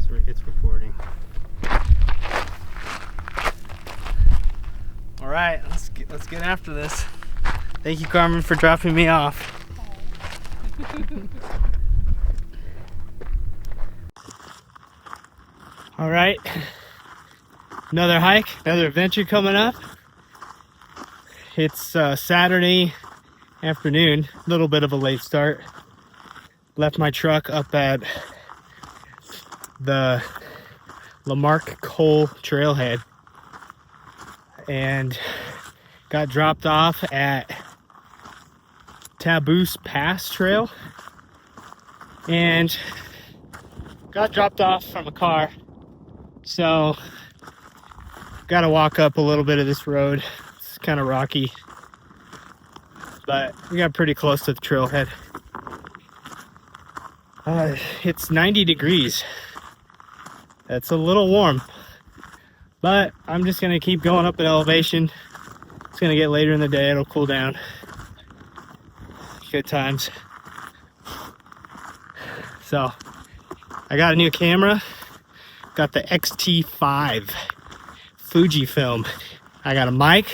it's recording. All right, let's get after this. Thank you, Carmen, for dropping me off. All right, another hike, another adventure coming up. It's Saturday afternoon, a little bit of a late start. Left my truck up at the Lamarck coal trailhead and got dropped off at Taboose Pass Trail and got dropped off from a car. So gotta walk up a little bit of this road. It's kind of rocky, but we got pretty close to the trailhead. It's 90 degrees. That's a little warm, but I'm just gonna keep going up in elevation. It's gonna get later in the day, it'll cool down. Good times. So I got a new camera. Got the XT5 Fujifilm. I got a mic.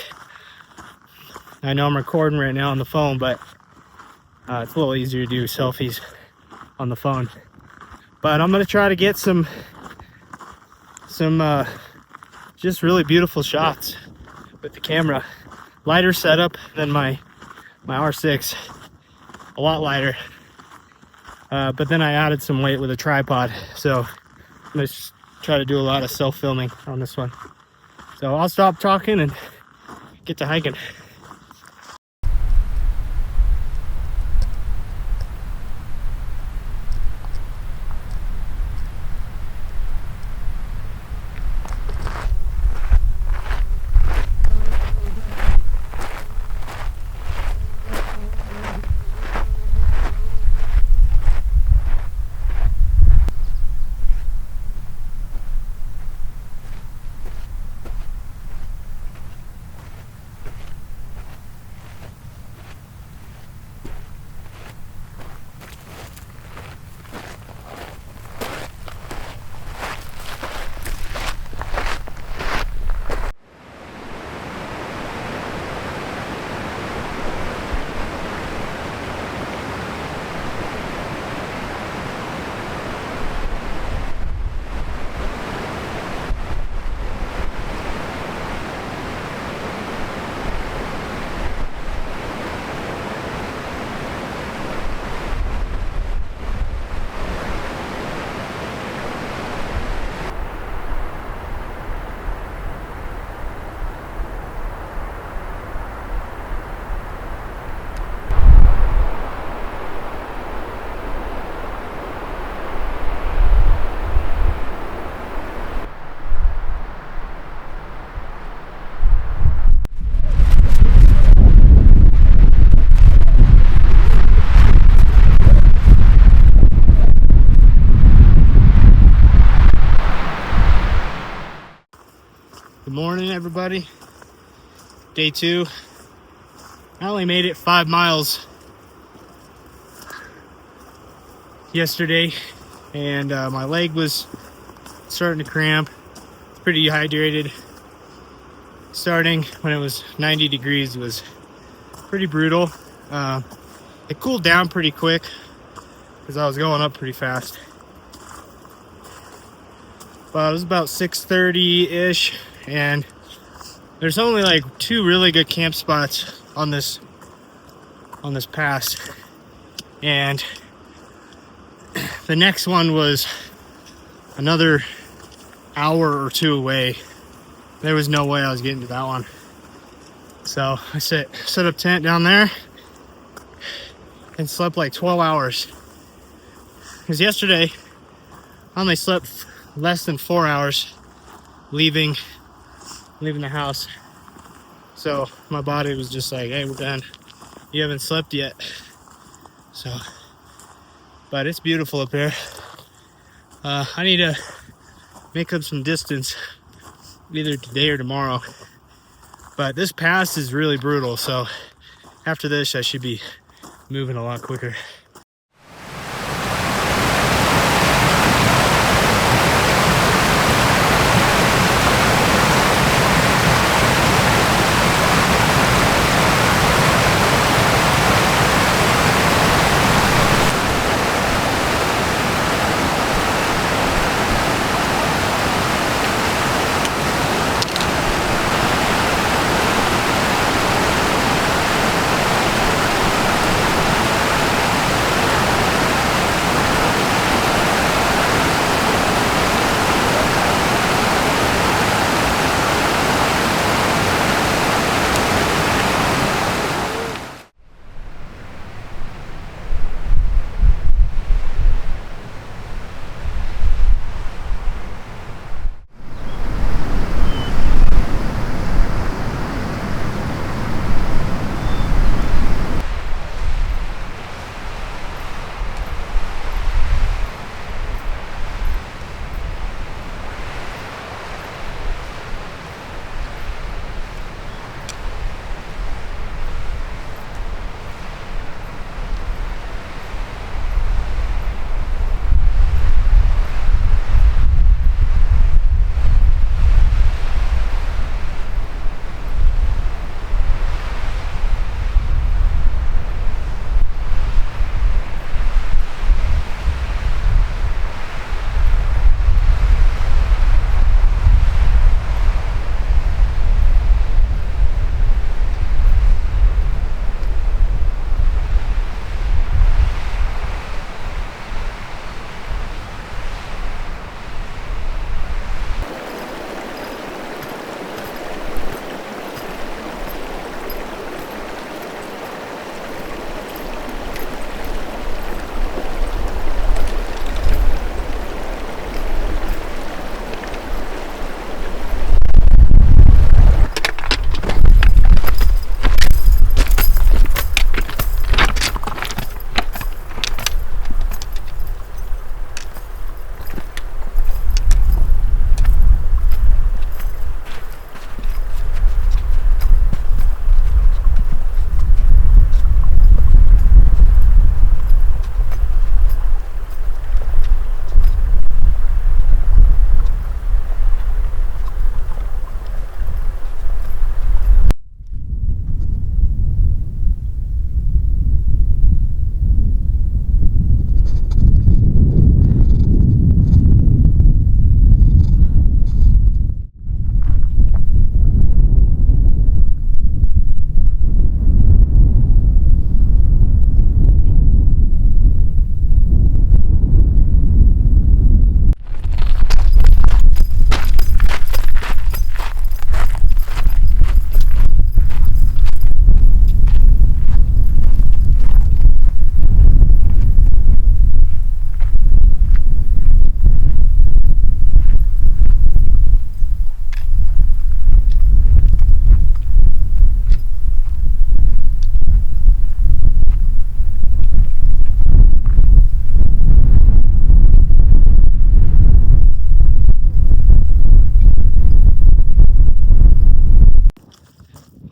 I know I'm recording right now on the phone, but it's a little easier to do selfies on the phone. But I'm gonna try to get some just really beautiful shots with the camera. Lighter setup than my R6, a lot lighter. But then I added some weight with a tripod, so I'm gonna try to do a lot of self-filming on this one. So I'll stop talking and get to hiking. Good morning, everybody. Day 2. I only made it 5 miles yesterday, and my leg was starting to cramp. Pretty dehydrated. Starting when it was 90 degrees was pretty brutal. It cooled down pretty quick because I was going up pretty fast. But it was about 6:30-ish, and there's only like 2 really good camp spots on this pass, and the next one was another hour or 2 away. There was no way I was getting to that one, so I set up tent down there and slept like 12 hours, because yesterday I only slept less than 4 hours leaving the house. So my body was just like, hey, we're done. You haven't slept yet. So, but it's beautiful up here. I need to make up some distance either today or tomorrow. But this pass is really brutal, so after this I should be moving a lot quicker.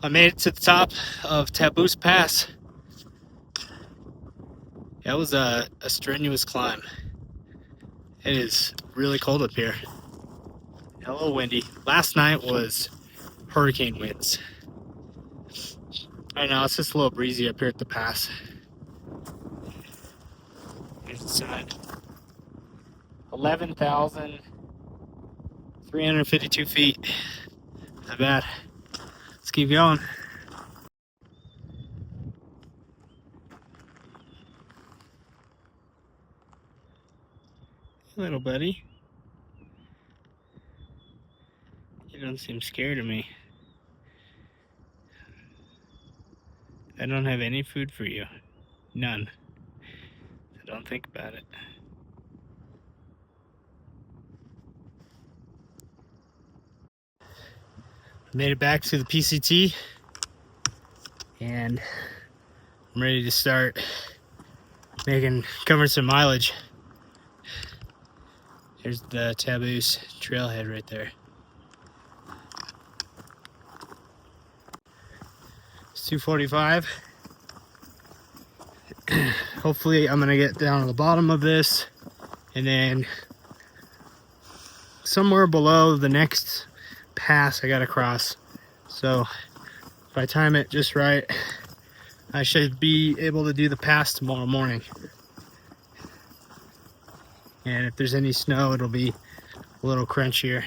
I made it to the top of Taboose Pass. That was a strenuous climb. It is really cold up here. A little windy. Last night was hurricane winds. Right now it's just a little breezy up here at the pass. It's 11,352 feet. Not bad. Let's keep going. Little buddy. You don't seem scared of me. I don't have any food for you. None. So don't think about it. Made it back to the PCT and I'm ready to start covering some mileage. Here's the Taboose trailhead right there. It's 2:45. Hopefully I'm gonna get down to the bottom of this and then somewhere below the next pass I gotta cross. So if I time it just right, I should be able to do the pass tomorrow morning. And if there's any snow, it'll be a little crunchier.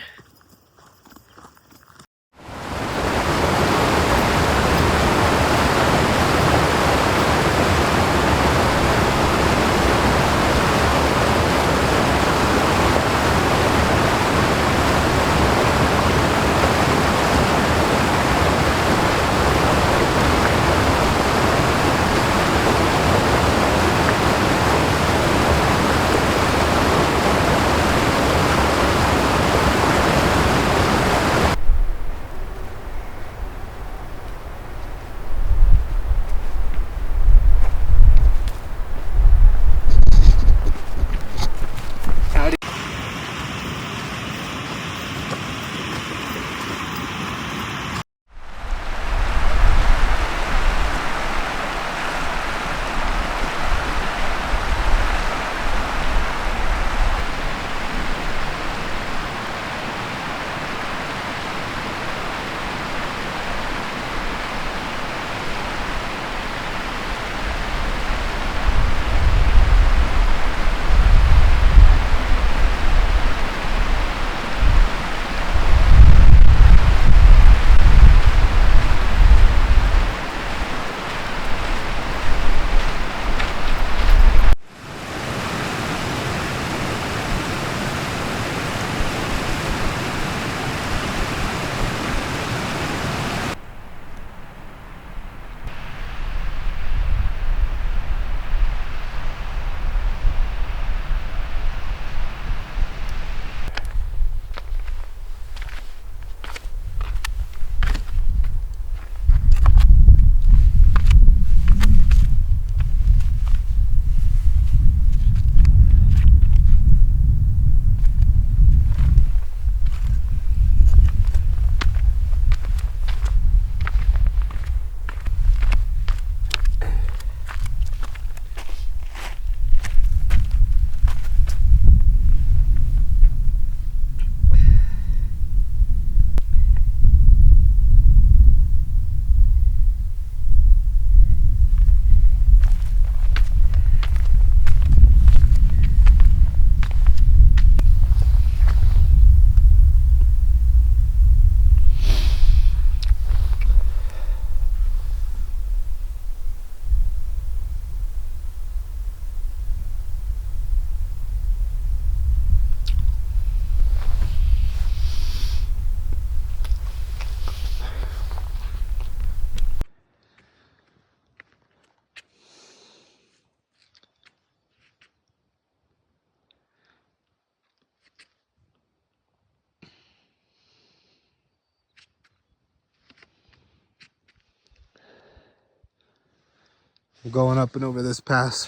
I'm going up and over this pass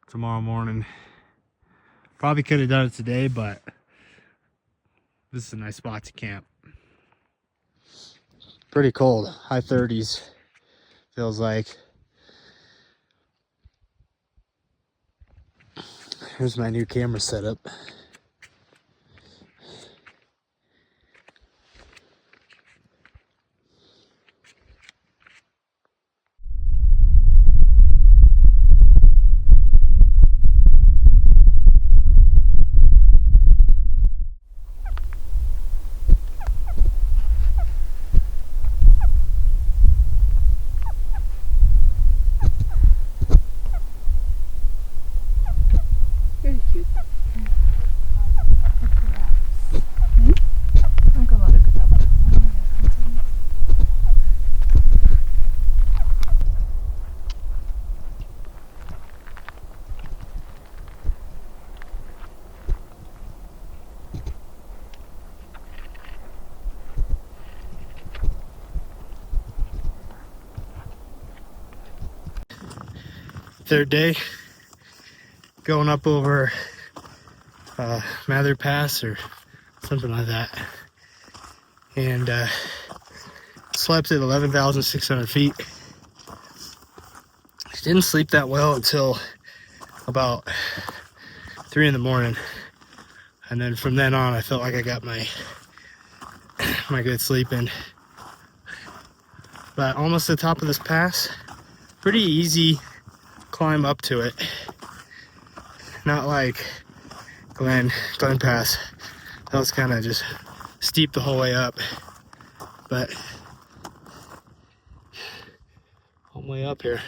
tomorrow morning. Probably could have done it today, but this is a nice spot to camp. pretty cold, high 30s feels like. Here's my new camera setup. Very cute. Third day, going up over Mather Pass or something like that, and slept at 11,600 feet. Didn't sleep that well until about 3 in the morning, and then from then on I felt like I got my good sleep in. But almost at the top of this pass, pretty easy climb up to it. Not like Glen Pass. That was kind of just steep the whole way up. But all the way up here.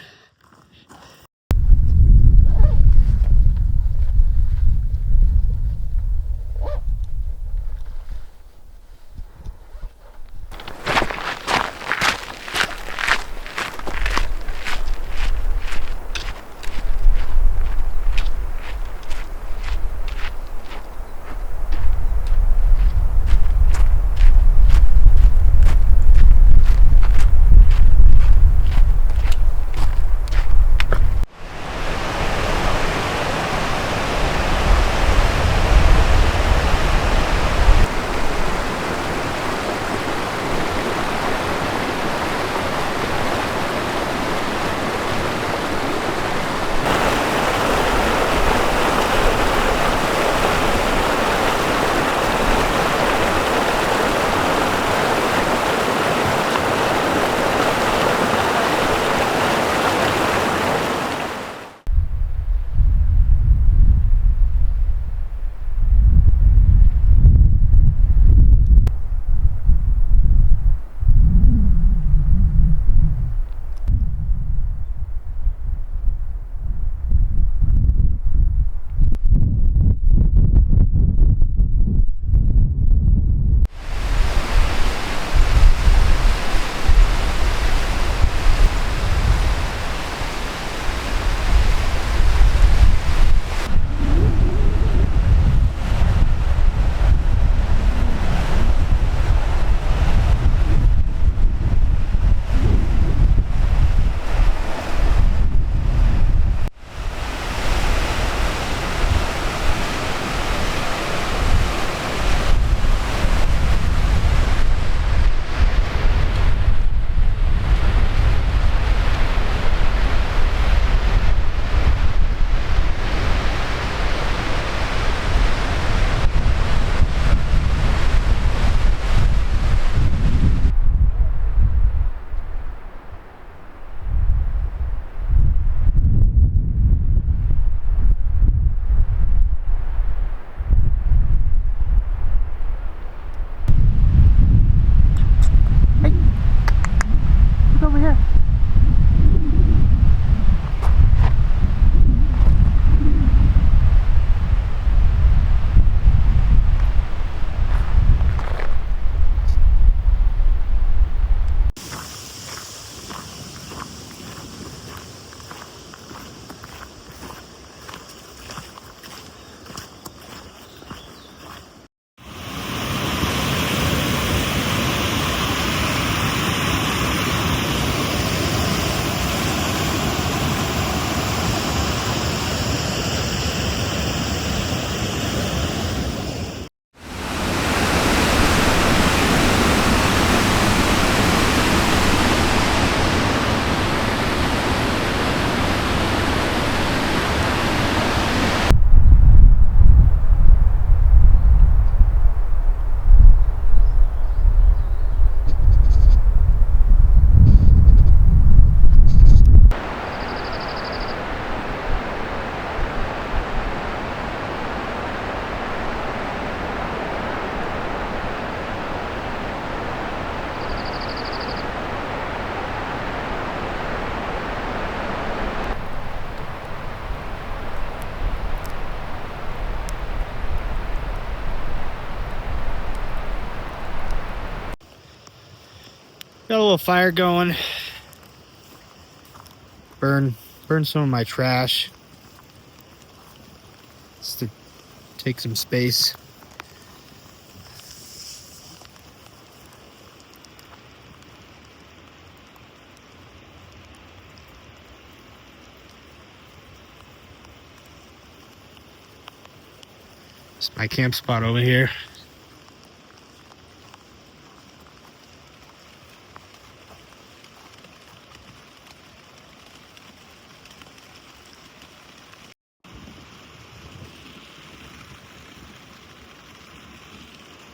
Got a little fire going. Burn some of my trash. Just to take some space. It's my camp spot over here.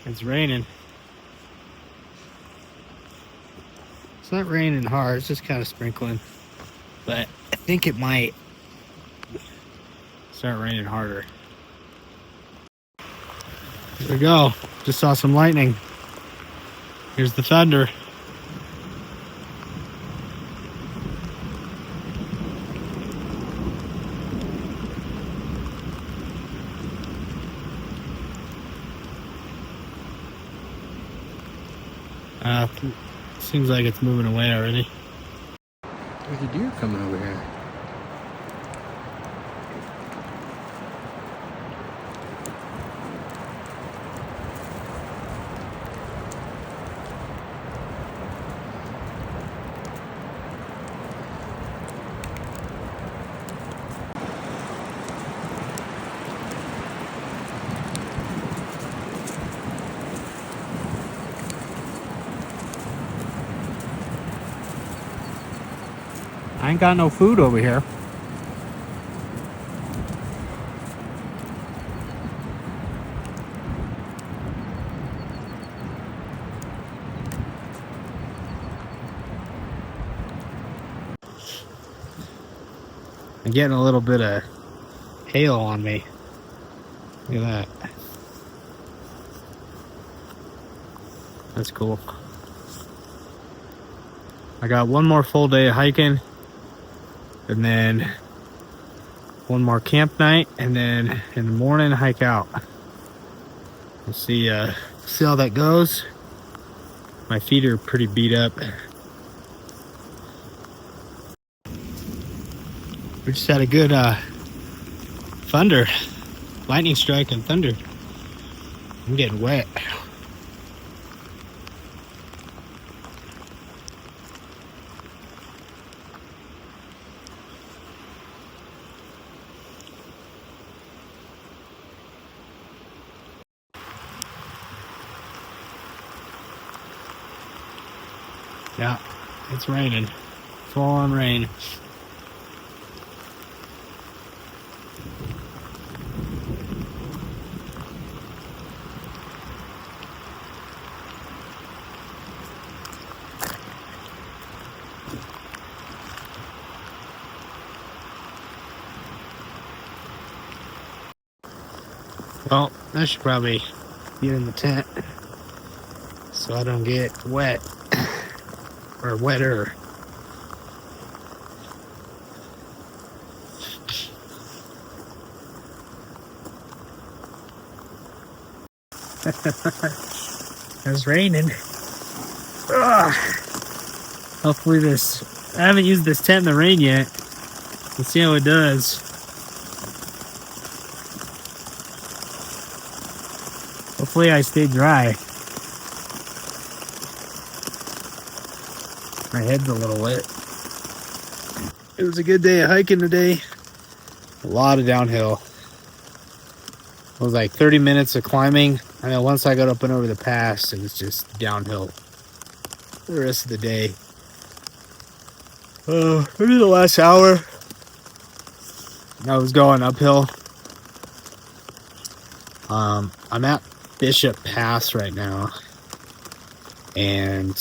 It's raining. It's not raining hard, it's just kind of sprinkling. But I think it might start raining harder. Here we go. Just saw some lightning. Here's the thunder. Seems like it's moving away already. There's a deer coming over here. I ain't got no food over here. I'm getting a little bit of hail on me. Look at that. That's cool. I got one more full day of hiking. And then one more camp night, and then in the morning hike out. We'll see how that goes. My feet are pretty beat up. We just had a good thunder, lightning strike and thunder. I'm getting wet. Yeah, it's raining. Full on rain. Well, I should probably get in the tent so I don't get wet. Or wetter. It's raining. Ugh. Hopefully I haven't used this tent in the rain yet. Let's see how it does. Hopefully I stay dry. My head's a little wet. It was a good day of hiking today. A lot of downhill. It was like 30 minutes of climbing. And then once I got up and over the pass, it was just downhill the rest of the day. Maybe the last hour, I was going uphill. I'm at Bishop Pass right now. And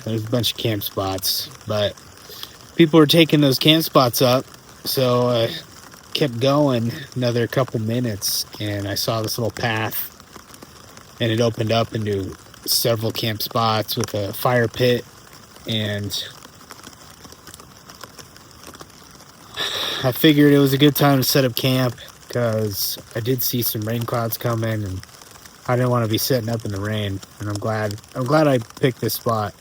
there's a bunch of camp spots, but people are taking those camp spots up, so I kept going another couple minutes, and I saw this little path, and it opened up into several camp spots with a fire pit, and I figured it was a good time to set up camp, because I did see some rain clouds coming, and I didn't want to be sitting up in the rain, and I'm glad I picked this spot.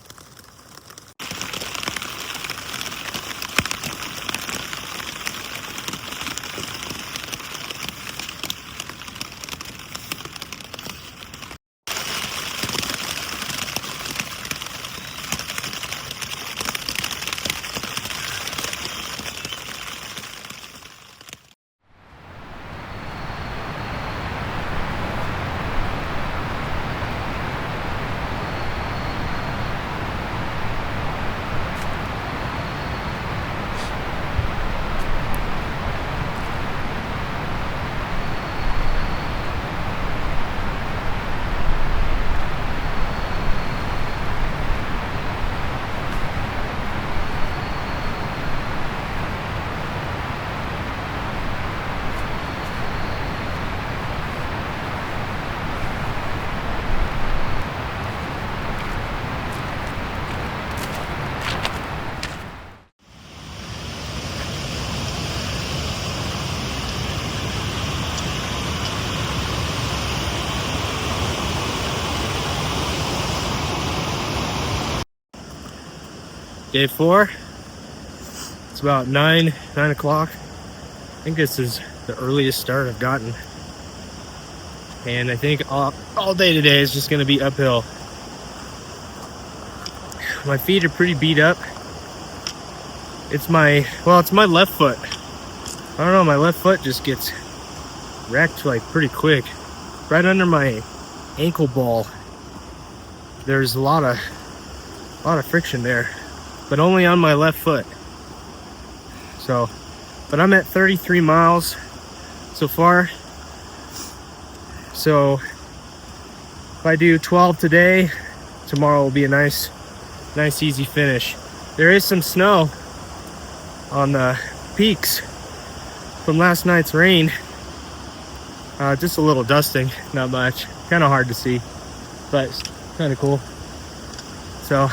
Day 4. It's about 9 o'clock. I think this is the earliest start I've gotten. And I think all day today is just gonna be uphill. My feet are pretty beat up. It's my left foot. I don't know, my left foot just gets wrecked like pretty quick. Right under my ankle ball, there's a lot of friction there, but only on my left foot. So, but I'm at 33 miles so far. So if I do 12 today, tomorrow will be a nice easy finish. There is some snow on the peaks from last night's rain. Just a little dusting, not much. Kind of hard to see, but it's kind of cool. So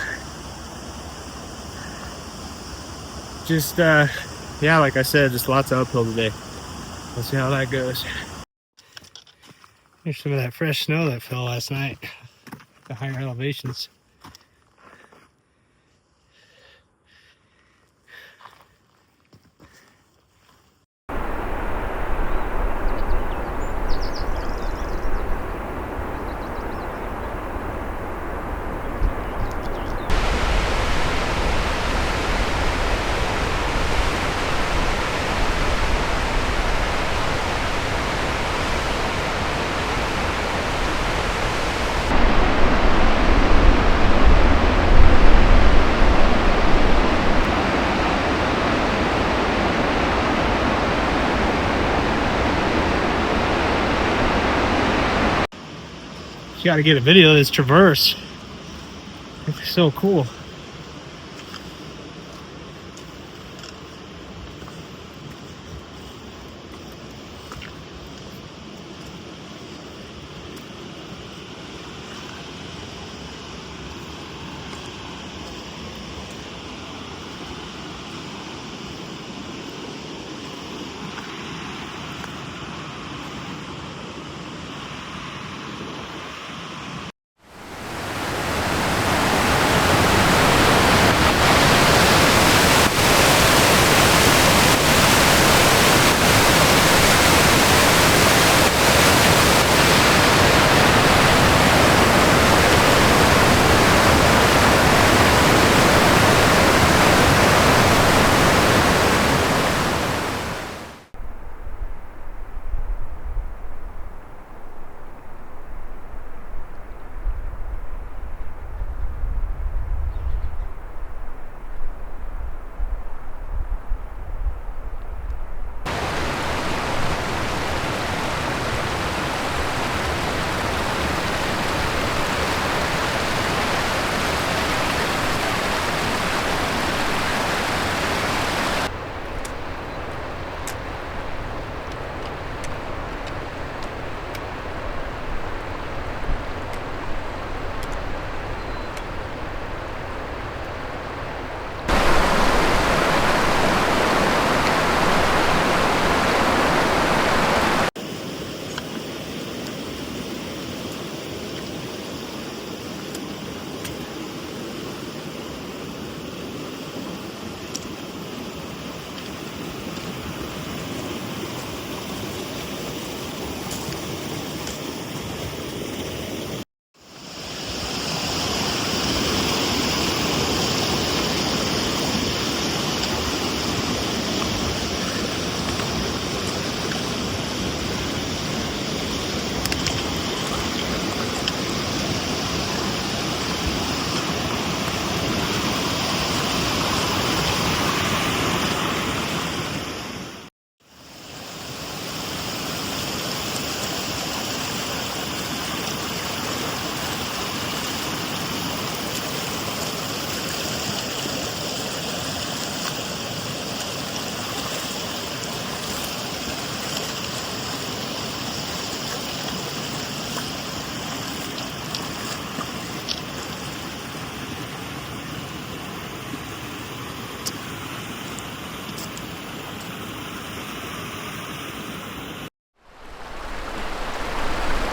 just yeah, like I said, just lots of uphill today. We'll see how that goes. Here's some of that fresh snow that fell last night, the higher elevations. You gotta get a video of this traverse. It's so cool.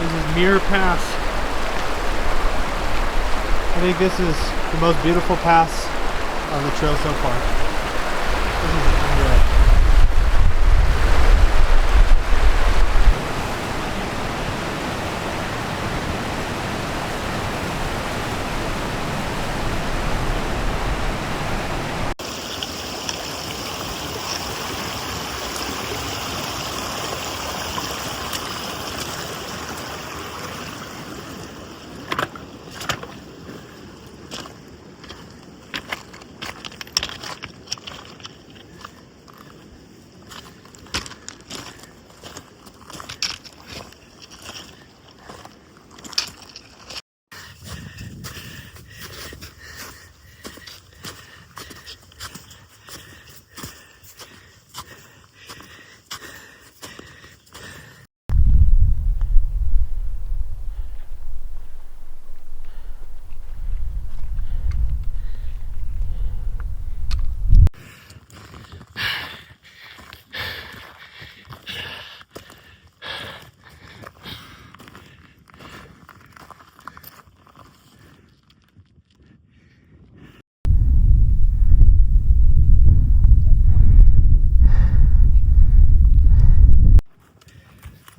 This is Mirror Pass. I think this is the most beautiful pass on the trail so far. This is unreal.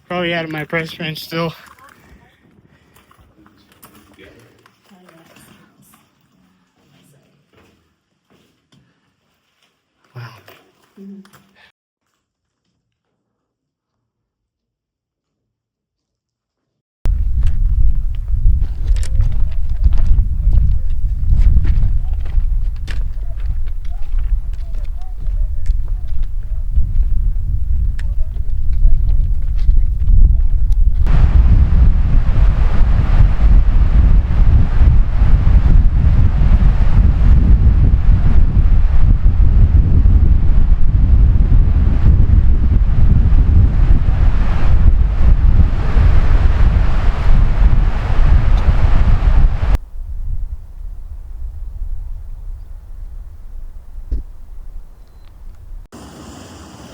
Probably out of my price range still. Wow.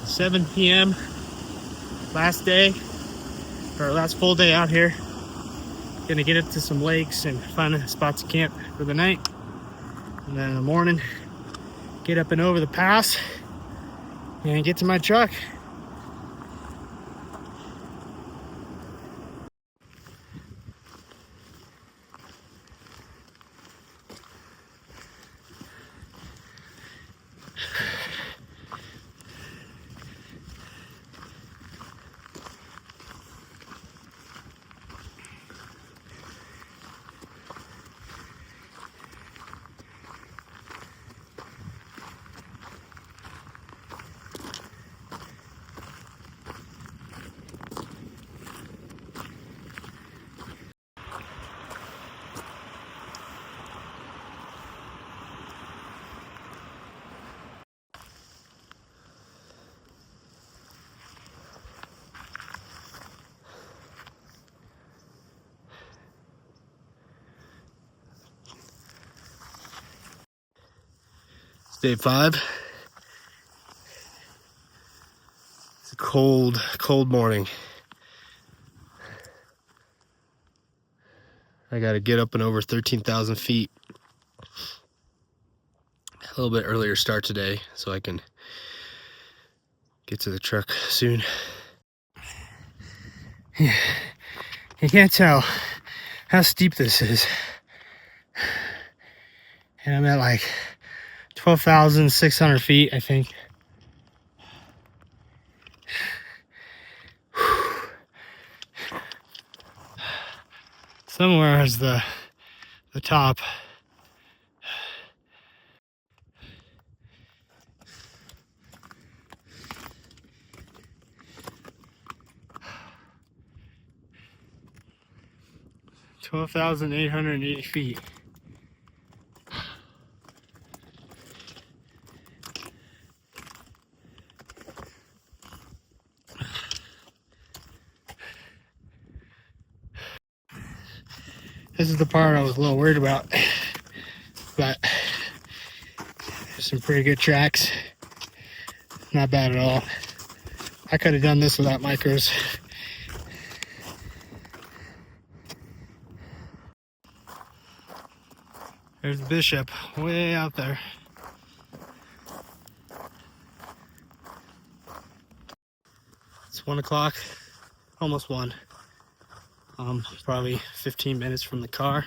$7 p.m. last day, or last full day out here. Gonna get up to some lakes and find a spot to camp for the night. And then in the morning, get up and over the pass and get to my truck. Day 5. It's a cold, cold morning. I gotta get up and over 13,000 feet. A little bit earlier start today so I can get to the truck soon. You can't tell how steep this is. And I'm at like 12,600 feet, I think. Somewhere is the top. $12,880 feet. This is the part I was a little worried about, but there's some pretty good tracks. Not bad at all. I could have done this without micros. There's Bishop way out there. It's 1 o'clock, almost 1. Probably 15 minutes from the car.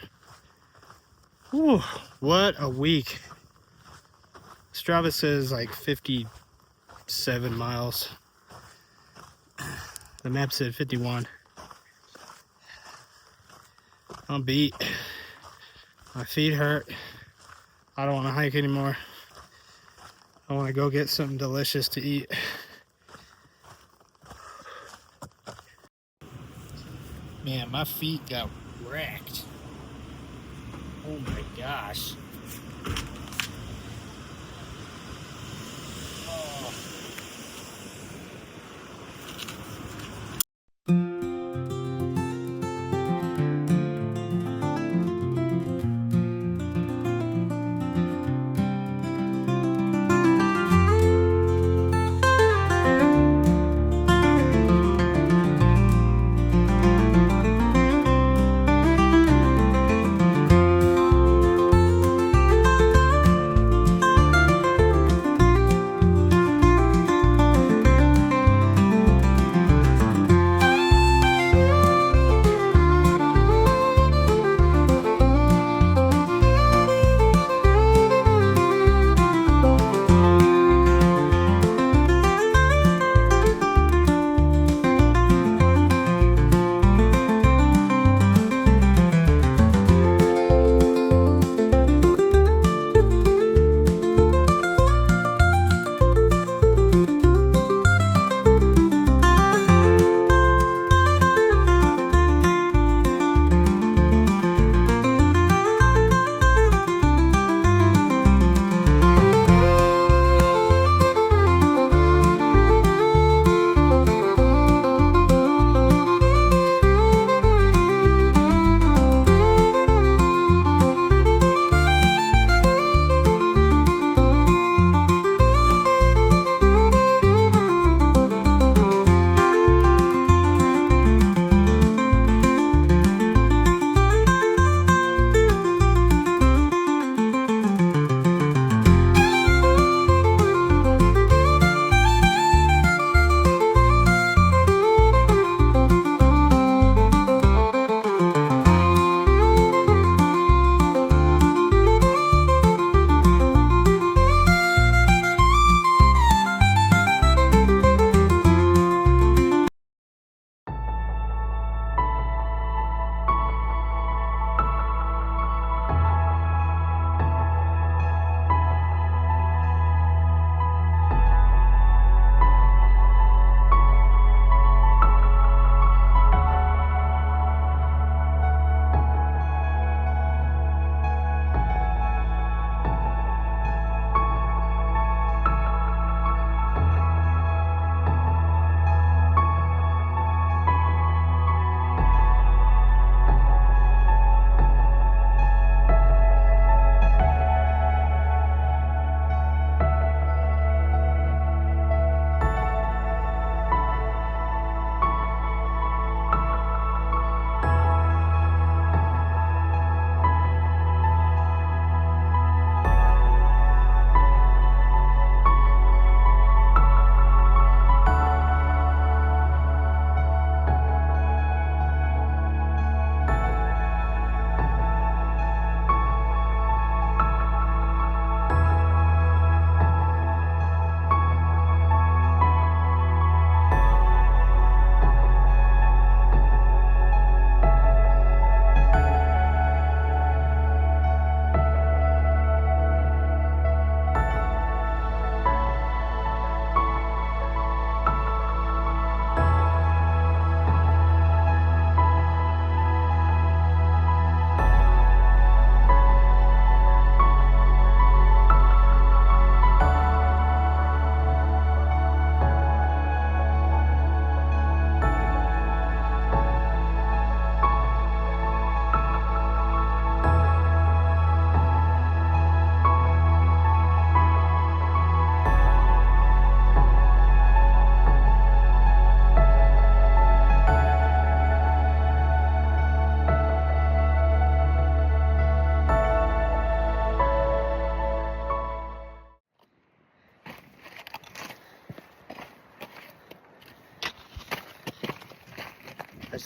Whew, what a week. Strava says like 57 miles. The map said 51. I'm beat. My feet hurt. I don't want to hike anymore. I want to go get something delicious to eat. Man, my feet got wrecked. Oh my gosh. Oh.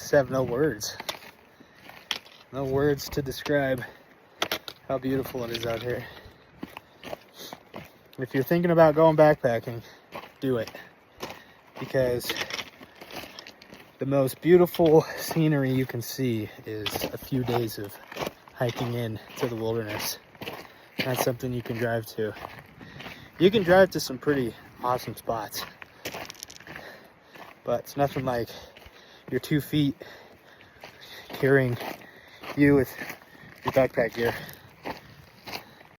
just have no words. No words to describe how beautiful it is out here. If you're thinking about going backpacking, do it. Because the most beautiful scenery you can see is a few days of hiking in to the wilderness. That's something you can drive to. You can drive to some pretty awesome spots, but it's nothing like your 2 feet carrying you with your backpack gear.